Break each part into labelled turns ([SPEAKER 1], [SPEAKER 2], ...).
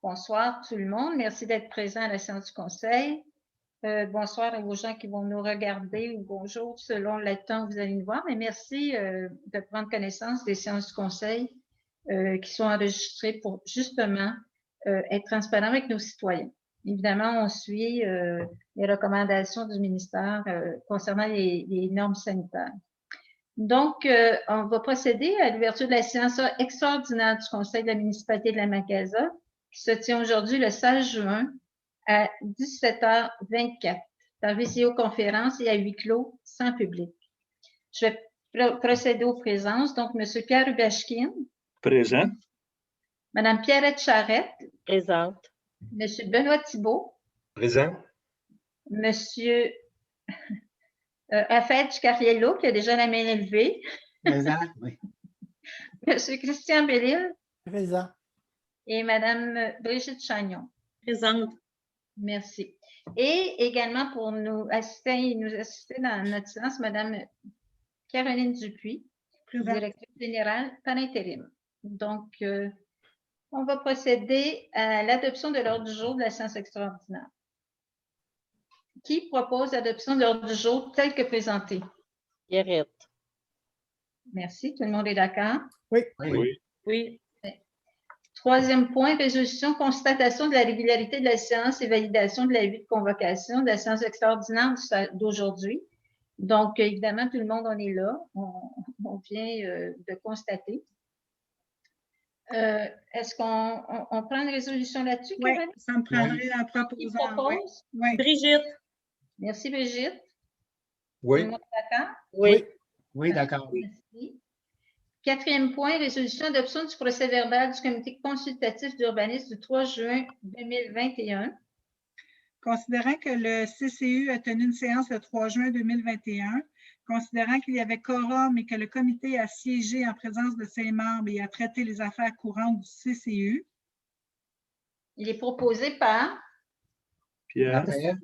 [SPEAKER 1] Bonsoir tout le monde. Merci d'être présent à la séance du Conseil. Bonsoir aux gens qui vont nous regarder ou bonjour selon le temps que vous allez nous voir. Mais merci de prendre connaissance des séances du Conseil qui sont enregistrées pour justement être transparent avec nos citoyens. Évidemment, on suit les recommandations du ministère concernant les normes sanitaires. Donc, on va procéder à l'ouverture de la séance extraordinaire du Conseil de la municipalité de la Macasa, qui se tient aujourd'hui le 16 juin à 17h24 par visioconférence et à huis clos sans public. Je vais procéder aux présences. Donc, M. Pierre Hubashkin.
[SPEAKER 2] Présent.
[SPEAKER 1] Mme Pierrette Charette.
[SPEAKER 3] Présente.
[SPEAKER 1] M. Benoît Thibault.
[SPEAKER 2] Présent.
[SPEAKER 1] M. Raphaël Cariello, qui a déjà la main élevée.
[SPEAKER 4] Présent, oui.
[SPEAKER 1] M. Christian Bellil.
[SPEAKER 4] Présent.
[SPEAKER 1] Et Mme Brigitte Chagnon.
[SPEAKER 3] Présente.
[SPEAKER 1] Merci. Et également pour nous assister dans notre séance, Mme Caroline Dupuis, directrice générale par intérim. Donc, on va procéder à l'adoption de l'ordre du jour de la séance extraordinaire. Qui propose l'adoption de l'ordre du jour tel que présenté?
[SPEAKER 3] Pierrette.
[SPEAKER 1] Merci. Tout le monde est d'accord?
[SPEAKER 4] Oui.
[SPEAKER 2] Oui.
[SPEAKER 3] Oui.
[SPEAKER 1] Troisième point, résolution, constatation de la régularité de la séance et validation de l'avis de convocation de la séance extraordinaire d'aujourd'hui. Donc, évidemment, tout le monde en est là. On vient de constater. Est-ce qu'on prend une résolution là-dessus,
[SPEAKER 5] Oui,
[SPEAKER 1] Caroline?
[SPEAKER 5] ça me prendrait la
[SPEAKER 1] Qui
[SPEAKER 5] proposition.
[SPEAKER 1] propose?
[SPEAKER 5] Oui.
[SPEAKER 3] Brigitte.
[SPEAKER 1] Merci, Brigitte.
[SPEAKER 2] Oui.
[SPEAKER 1] Tout le monde est d'accord?
[SPEAKER 3] Oui.
[SPEAKER 4] Oui, d'accord.
[SPEAKER 1] Merci. Quatrième point, résolution adoption du procès verbal du comité consultatif d'urbanisme du 3 juin 2021.
[SPEAKER 5] Considérant que le CCU a tenu une séance le 3 juin 2021, considérant qu'il y avait quorum et que le comité a siégé en présence de ses membres et a traité les affaires courantes du CCU.
[SPEAKER 1] Il est proposé par
[SPEAKER 2] Pierre.
[SPEAKER 4] Raphaël.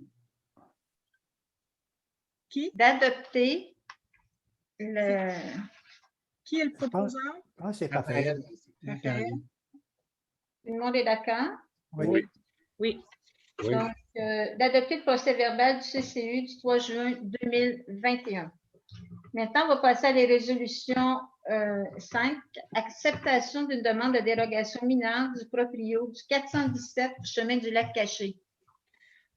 [SPEAKER 5] Qui?
[SPEAKER 1] d'adopter le...
[SPEAKER 5] Qui est le proposeur?
[SPEAKER 4] Ah, c'est Raphaël.
[SPEAKER 5] Raphaël.
[SPEAKER 1] Tout le monde est d'accord?
[SPEAKER 4] Oui.
[SPEAKER 3] Oui.
[SPEAKER 2] Oui.
[SPEAKER 1] Donc, d'adopter le procès verbal du CCU du 3 juin 2021. Maintenant, on va passer à les résolutions 5. Acceptation d'une demande de dérogation mineure du proprio du 417 chemin du lac Caché.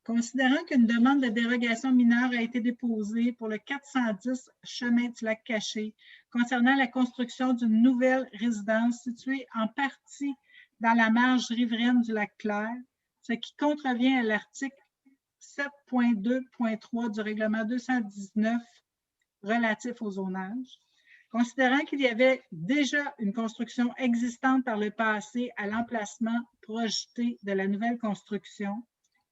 [SPEAKER 5] Considérant qu'une demande de dérogation mineure a été déposée pour le 410 chemin du lac Caché concernant la construction d'une nouvelle résidence située en partie dans la marge riveraine du lac Clair, ce qui contrevient à l'article 7.2.3 du règlement 219 relatif au zonage. Considérant qu'il y avait déjà une construction existante par le passé à l'emplacement projeté de la nouvelle construction,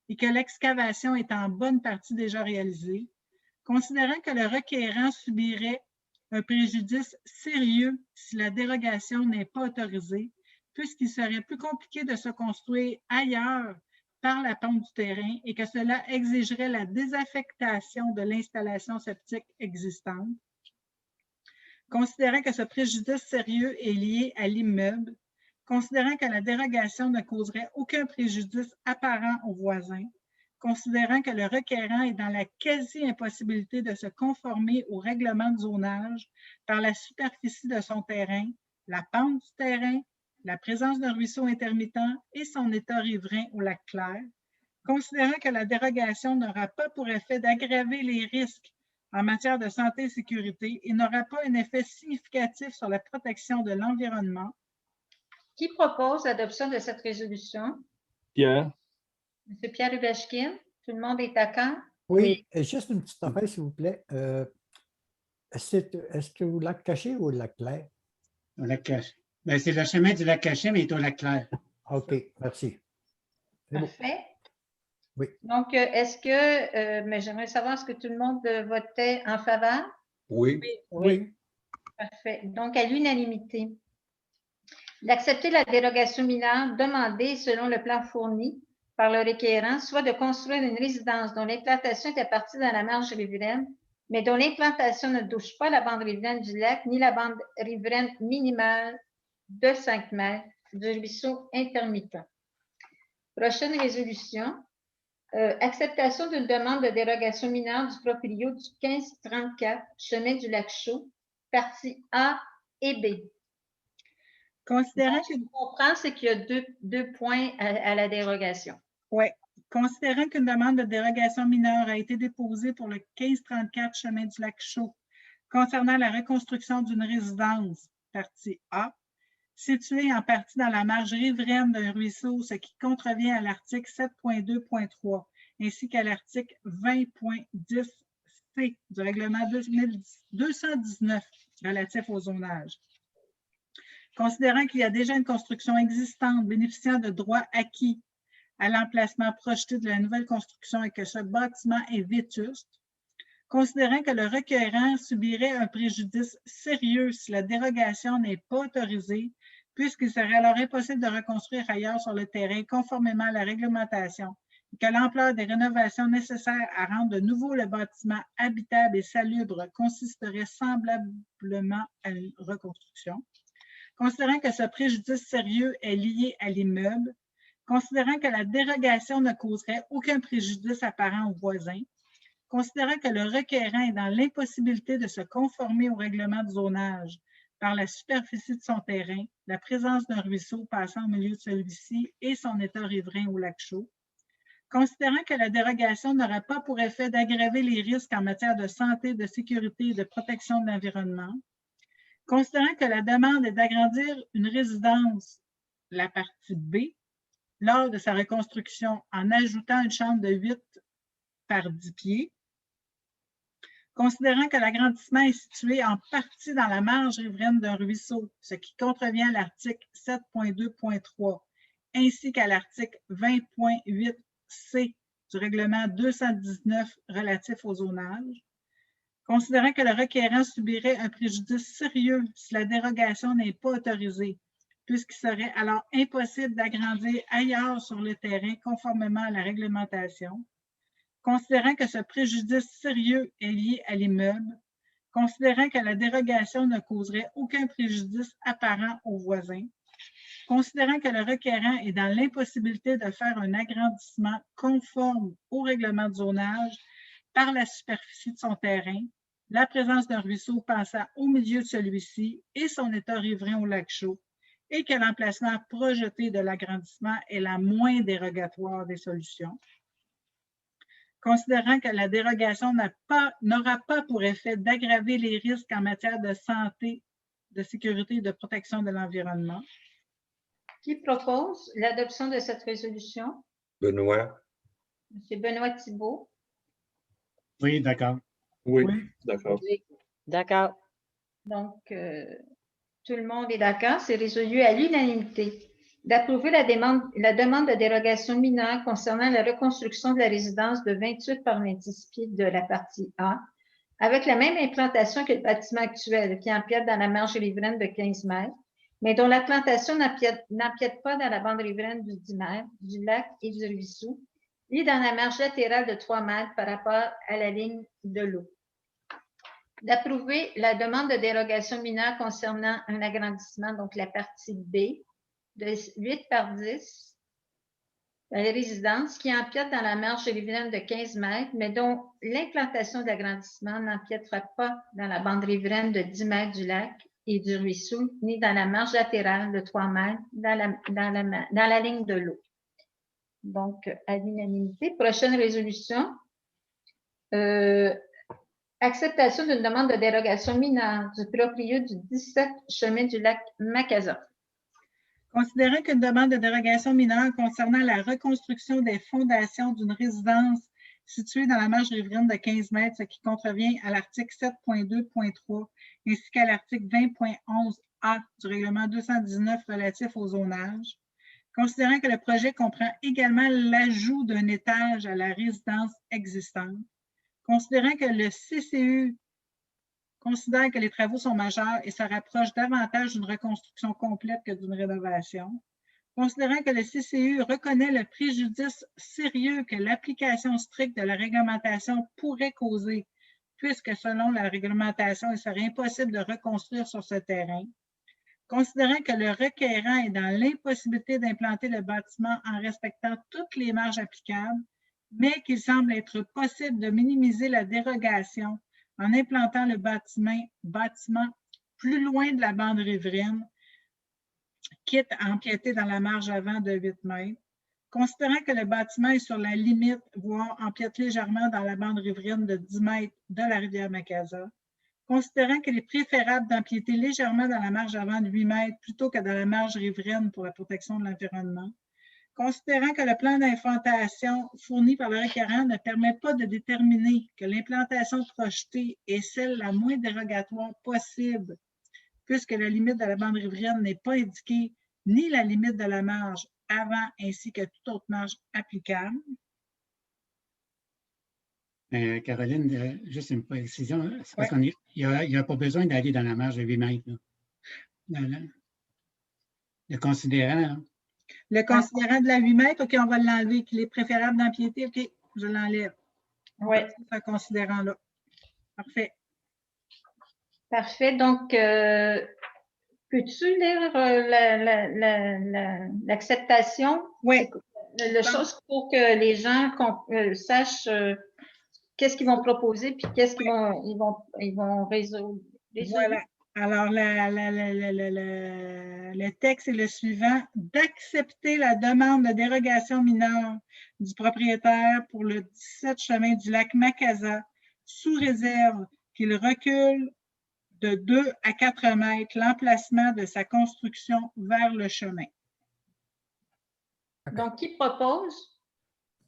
[SPEAKER 5] et que l'excavation est en bonne partie déjà réalisée, considérant que le requérant subirait un préjudice sérieux si la dérogation n'est pas autorisée, puisqu'il serait plus compliqué de se construire ailleurs par la pente du terrain et que cela exigerait la désaffectation de l'installation septique existante. Considérant que ce préjudice sérieux est lié à l'immeuble, considérant que la dérogation ne causerait aucun préjudice apparent aux voisins, considérant que le requérant est dans la quasi-impossibilité de se conformer au règlement de zonage par la superficie de son terrain, la pente du terrain, la présence d'un ruisseau intermittent et son état riverain au lac Clair, considérant que la dérogation n'aura pas pour effet d'aggraver les risques en matière de santé et sécurité et n'aura pas un effet significatif sur la protection de l'environnement.
[SPEAKER 1] Qui propose l'adoption de cette résolution?
[SPEAKER 2] Pierre.
[SPEAKER 1] M. Pierre Hubashkin. Tout le monde est d'accord?
[SPEAKER 4] Oui. Et juste une petite affaire, s'il vous plaît. Est-ce que vous lac Caché ou le lac Clair?
[SPEAKER 6] Au lac Caché. Ben, c'est le chemin du lac Caché, mais il est au lac Clair.
[SPEAKER 4] OK, merci.
[SPEAKER 1] Parfait.
[SPEAKER 4] Oui.
[SPEAKER 1] Donc, est-ce que, mais j'aimerais savoir, est-ce que tout le monde votait en faveur?
[SPEAKER 2] Oui.
[SPEAKER 4] Oui.
[SPEAKER 1] Parfait. Donc, à l'unanimité, d'accepter la dérogation mineure demandée selon le plan fourni par le requérant, soit de construire une résidence dont l'implantation était partie dans la marge riveraine, mais dont l'implantation ne touche pas la bande riveraine du lac ni la bande riveraine minimale de 5 mètres du ruisseau intermittent. Prochaine résolution. Acceptation d'une demande de dérogation mineure du proprio du 1534, chemin du lac Chaud, partie A et B.
[SPEAKER 5] Considérant
[SPEAKER 1] Ce qu'on comprend, c'est qu'il y a deux points à la dérogation.
[SPEAKER 5] Oui. Considérant qu'une demande de dérogation mineure a été déposée pour le 1534 chemin du lac Chaud concernant la reconstruction d'une résidence, partie A, située en partie dans la marge riveraine d'un ruisseau, ce qui contrevient à l'article 7.2.3 ainsi qu'à l'article 20.10c du règlement 219 relatif au zonage. Considérant qu'il y a déjà une construction existante bénéficiant de droits acquis à l'emplacement projeté de la nouvelle construction et que ce bâtiment est vétuste, considérant que le requérant subirait un préjudice sérieux si la dérogation n'est pas autorisée, puisqu'il serait alors impossible de reconstruire ailleurs sur le terrain conformément à la réglementation, et que l'ampleur des rénovations nécessaires à rendre de nouveau le bâtiment habitable et salubre consisterait semblablement à une reconstruction, considérant que ce préjudice sérieux est lié à l'immeuble, considérant que la dérogation ne causerait aucun préjudice apparent aux voisins, considérant que le requérant est dans l'impossibilité de se conformer au règlement de zonage par la superficie de son terrain, la présence d'un ruisseau passant au milieu de celui-ci et son état riverain au lac Chaud, considérant que la dérogation n'aura pas pour effet d'aggraver les risques en matière de santé, de sécurité et de protection de l'environnement, considérant que la demande est d'agrandir une résidence, la partie B, lors de sa reconstruction en ajoutant une chambre de 8 par 10 pieds, considérant que l'agrandissement est situé en partie dans la marge riveraine d'un ruisseau, ce qui contrevient à l'article 7.2.3 ainsi qu'à l'article 20.8c du règlement 219 relatif au zonage, considérant que le requérant subirait un préjudice sérieux si la dérogation n'est pas autorisée, puisqu'il serait alors impossible d'agrandir ailleurs sur le terrain conformément à la réglementation, considérant que ce préjudice sérieux est lié à l'immeuble, considérant que la dérogation ne causerait aucun préjudice apparent aux voisins, considérant que le requérant est dans l'impossibilité de faire un agrandissement conforme au règlement de zonage par la superficie de son terrain, la présence d'un ruisseau passant au milieu de celui-ci et son état riverain au lac Chaud, et que l'emplacement projeté de l'agrandissement est la moins dérogatoire des solutions. Considérant que la dérogation n'aura pas pour effet d'aggraver les risques en matière de santé, de sécurité et de protection de l'environnement.
[SPEAKER 1] Qui propose l'adoption de cette résolution?
[SPEAKER 2] Benoît.
[SPEAKER 1] M. Benoît Thibault.
[SPEAKER 6] Oui, d'accord.
[SPEAKER 2] Oui,
[SPEAKER 4] Oui.
[SPEAKER 2] d'accord.
[SPEAKER 3] Oui. D'accord.
[SPEAKER 1] Donc, tout le monde est d'accord, c'est résolu à l'unanimité. D'approuver la demande de dérogation mineure concernant la reconstruction de la résidence de 28 par 26 pieds de la partie A, avec la même implantation que le bâtiment actuel, qui empiète dans la marge riveraine de 15 mètres, mais dont la plantation n'empiète pas dans la bande riveraine du 10 mètres, du lac et du ruisseau, ni dans la marge latérale de 3 mètres par rapport à la ligne de l'eau. D'approuver la demande de dérogation mineure concernant un agrandissement, donc la partie B, de 8 par 10, dans les résidences qui empiètent dans la marge riveraine de 15 mètres, mais dont l'implantation de l'agrandissement n'empiètera pas dans la bande riveraine de 10 mètres du lac et du ruisseau, ni dans la marge latérale de 3 mètres dans la ligne de l'eau. Donc, à l'unanimité. Prochaine résolution. Acceptation d'une demande de dérogation mineure du proprio du 17 chemin du lac Macassa.
[SPEAKER 5] Considérant qu'une demande de dérogation mineure concernant la reconstruction des fondations d'une résidence située dans la marge riveraine de 15 mètres, ce qui contrevient à l'article 7.2.3 ainsi qu'à l'article 20.11a du règlement 219 relatif au zonage, considérant que le projet comprend également l'ajout d'un étage à la résidence existante, considérant que le CCU considère que les travaux sont majeurs et se rapprochent davantage d'une reconstruction complète que d'une rénovation, considérant que le CCU reconnaît le préjudice sérieux que l'application stricte de la réglementation pourrait causer, puisque selon la réglementation, il serait impossible de reconstruire sur ce terrain, Considérant que le requérant est dans l'impossibilité d'implanter le bâtiment en respectant toutes les marges applicables, mais qu'il semble être possible de minimiser la dérogation en implantant le bâtiment plus loin de la bande riveraine, quitte à empiéter dans la marge avant de 8 mètres. Considérant que le bâtiment est sur la limite, voire empiète légèrement dans la bande riveraine de 10 mètres de la rivière Macasa, considérant qu'il est préférable d'empiéter légèrement dans la marge avant de 8 mètres plutôt que dans la marge riveraine pour la protection de l'environnement, considérant que le plan d'implantation fourni par le requérant ne permet pas de déterminer que l'implantation projetée est celle la moins dérogatoire possible, puisque la limite de la bande riveraine n'est pas indiquée, ni la limite de la marge avant ainsi que toute autre marge applicable.
[SPEAKER 6] Caroline, juste une précision. C'est parce qu'il n'y a pas besoin d'aller dans la marge de 8 mètres. Là. Le considérant. Là.
[SPEAKER 5] Le considérant de la 8 mètres, OK, on va l'enlever, qu'il est préférable d'empiéter. OK, je l'enlève.
[SPEAKER 1] Oui.
[SPEAKER 5] Ce considérant-là. Parfait.
[SPEAKER 1] Parfait. Donc, peux-tu lire l'acceptation?
[SPEAKER 5] Oui.
[SPEAKER 1] La chose pour que les gens sachent qu'est-ce qu'ils vont proposer puis qu'est-ce qu'ils vont résoudre.
[SPEAKER 5] Voilà. Alors, le texte est le suivant. D'accepter la demande de dérogation mineure du propriétaire pour le 17 chemin du lac Macasa, sous réserve qu'il recule de 2 à 4 mètres l'emplacement de sa construction vers le chemin.
[SPEAKER 1] Donc, qui propose?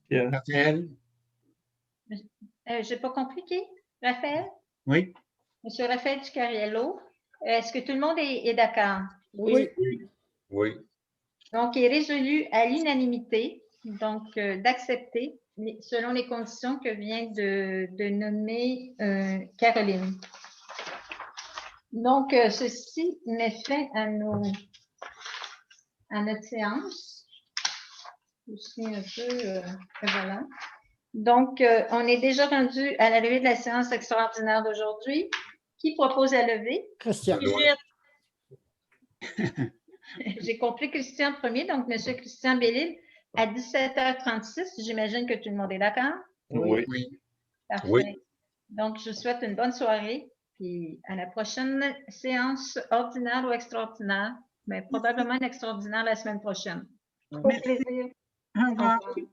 [SPEAKER 2] Pierre.
[SPEAKER 6] Raphaël?
[SPEAKER 1] Je n'ai pas compris qui? Raphaël?
[SPEAKER 6] Oui.
[SPEAKER 1] Monsieur Raphaël Ducariello. Est-ce que tout le monde est d'accord?
[SPEAKER 3] Oui.
[SPEAKER 2] Oui.
[SPEAKER 1] Donc, il est résolu à l'unanimité, donc d'accepter selon les conditions que vient de nommer Caroline. Donc, ceci met fin à notre séance. Aussi un peu, voilà. Donc, on est déjà rendu à la levée de la séance extraordinaire d'aujourd'hui. Qui propose la levée?
[SPEAKER 4] Christian.
[SPEAKER 1] J'ai compris Christian premier, donc M. Christian Bellil à 17h36. J'imagine que tout le monde est d'accord?
[SPEAKER 2] Oui.
[SPEAKER 1] Parfait.
[SPEAKER 2] Oui.
[SPEAKER 1] Donc, je vous souhaite une bonne soirée. Puis à la prochaine séance ordinaire ou extraordinaire, mais probablement une extraordinaire la semaine prochaine. Au plaisir.
[SPEAKER 5] Au revoir.
[SPEAKER 1] Au revoir.